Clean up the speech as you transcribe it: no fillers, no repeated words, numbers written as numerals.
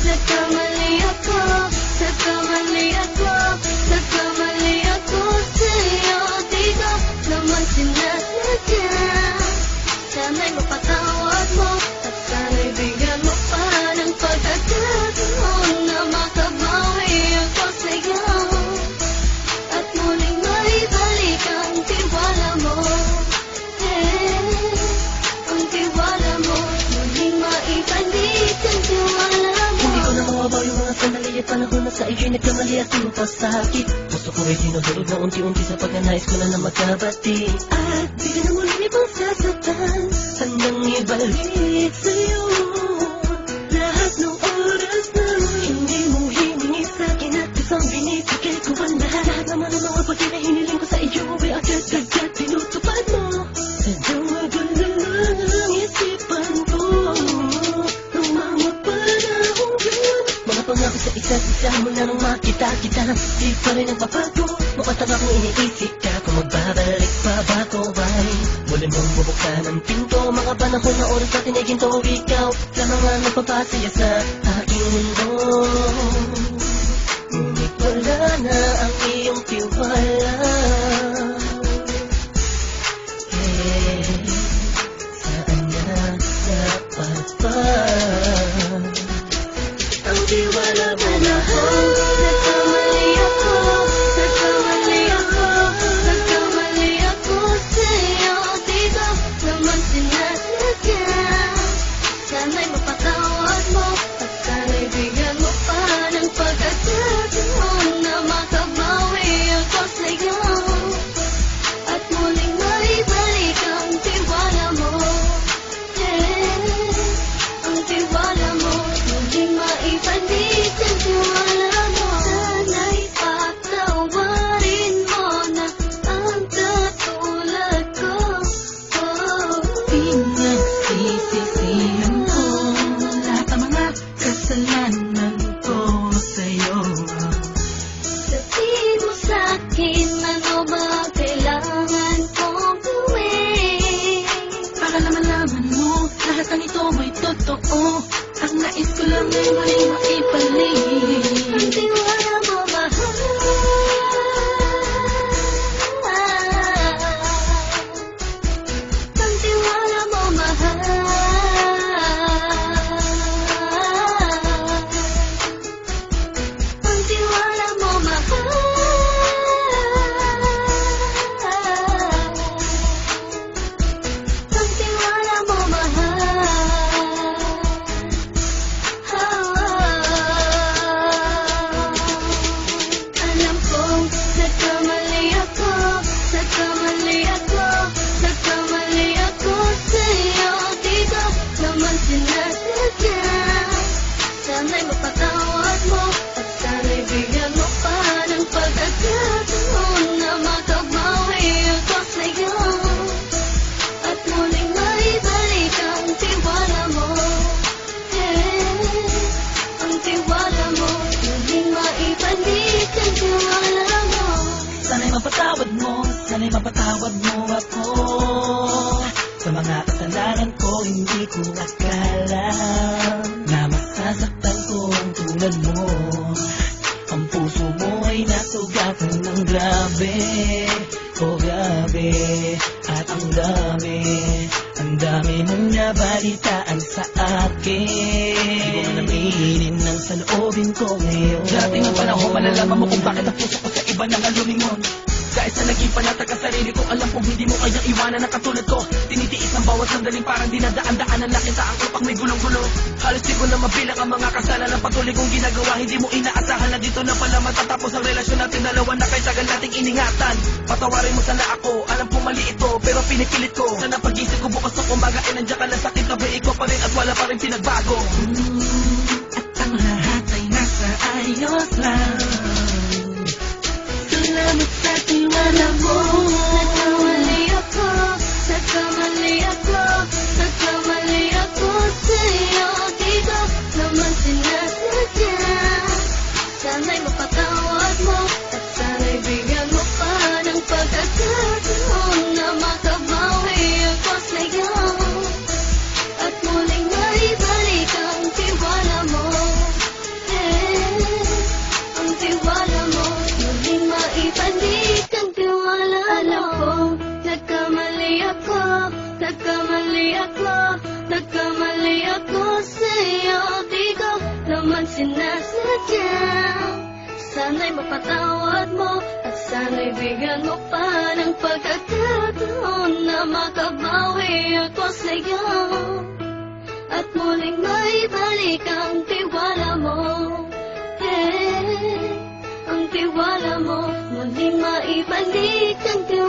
nagkamali ako, nagkamali ako, nagkamali ako sa'yo. Di ko naman sinasadya. Sana'y mapatawad mo at sana'y bigyan mo pa ng pagkakataon na makabawi ako sa'yo at muling maibalik ang tiwala mo. Ang tiwala mo, muling maibalik ang tiwala mo. Hindi ko na mawabaw yung mga sandali at panahon na sa iyo'y nagkamali at pinupasakit. Puso ko ay dinudulog na unti-unti sa pagkanais ko na magkabati. At bigyan na muling ibang sasaktan, handang ibalik sa'yo lahat ng oras na hindi mo hiningi sa'kin at isang binibigay ko ang lahat. Lahat naman ng mga bagay na hiniling ko sa iyo ay agad-agad tinutupad mo. Sadyang magulo ang isipan ko ng mga panahon yun. Mga pangako sa isa't isa mula nung makita kita, di pa rin nagbabago. Mapatang akong iniisip ka kung magbabalik pa ba ko ay muli mong bubuksan ang pinto. Mga panahon na oras natin ay ginto, ikaw lamang ang nagpapasaya sa aking mundo. Ngunit wala na ang iyong tiwala. Saan na dapat pa ang tiwala mo na Nagkamali ako, nagkamali ako, nagkamali ako sa'yo. Di ko naman sinasadya. Sana'y mapatawad mo at sana'y bigyan mo pa ng pagkakataon na makabawi ako sa'yo at muling maibalik ang tiwala mo. Ang tiwala mo, muling maibalik ang tiwala mo. Sana'y patawarin mo na ang katulad ko. Pinagsisisihan ko lahat ng mga kasalanan ko sa'yo. Sabihin mo sa'kin ano ba kailangan kong gawin Para naman mo lahat ng ito ay totoo. Ang nais ko lang ay muling maibalik ang tiwala mo, mahal. Ang tiwala mo, mahal. Ang tiwala mo, mahal. Ang tiwala mo, mahal. Alam kong nagkamali ako, nagkamali ako, nagkamali ako sa'yo. Di ko naman sinasadya. Sana'y mapatawad mo at sana'y bigyan mo pa ng pagkakataon na makabawi ako sa'yo at muling maibalik ang tiwala mo. Ang tiwala mo, muling maibalik ang tiwala mo. Sana'y mapatawad mo ako sa mga kasalanan ko. Hindi ko akala na masasaktan ko ang tulad mo. Ang puso mo ay nasugatan ng grabe. Oh grabe, at ang dami mong nabalitaan sa akin. Hindi ko man aminin ng saloobin ko ngayon. Darating ang panahon, malalaman mo kung bakit ang puso ko sa iba nang alumingon. Dahil sa naging panatag sa sarili ko, alam kong hindi mo kayang iwanan na katulad ko. Tinitiis ang bawat sandaling parang dinadaan-daanan na kita ang kapag may gulong-gulo. Halos di ko na mabilang ang mga kasalanan patuloy kong ginagawa. Hindi mo inaasahan na dito na pala matatapos ang relasyon natin dalawa na kay tagal nating iningatan. Patawarin mo sana ako, alam kong mali ito, pero pinipilit ko. Sana pag-isip ko bukas ng kumbaga ay nandiyan ka na sakit na ba ikaw pa rin at wala pa rin pinagbago. At ang lahat ay nasa ayos lang. Salamat sa tiwala mo. Nagkamali ako, nagkamali ako, nagkamali ako sa'yo. Di ko naman sinasadya. Sana'y mapatawad mo at sana'y bigyan mo pa ng pagkakataon na makabawi ako sa'yo at muling maibalik ang tiwala mo. Nagkamali ako sa'yo. Di ko naman sinasadya. Sana'y mapatawad mo at sana'y bigyan mo pa ng pagkakataon na makabawi ako sa'yo at muling maibalik ang tiwala mo. Ang tiwala mo, muling maibalik ang tiwala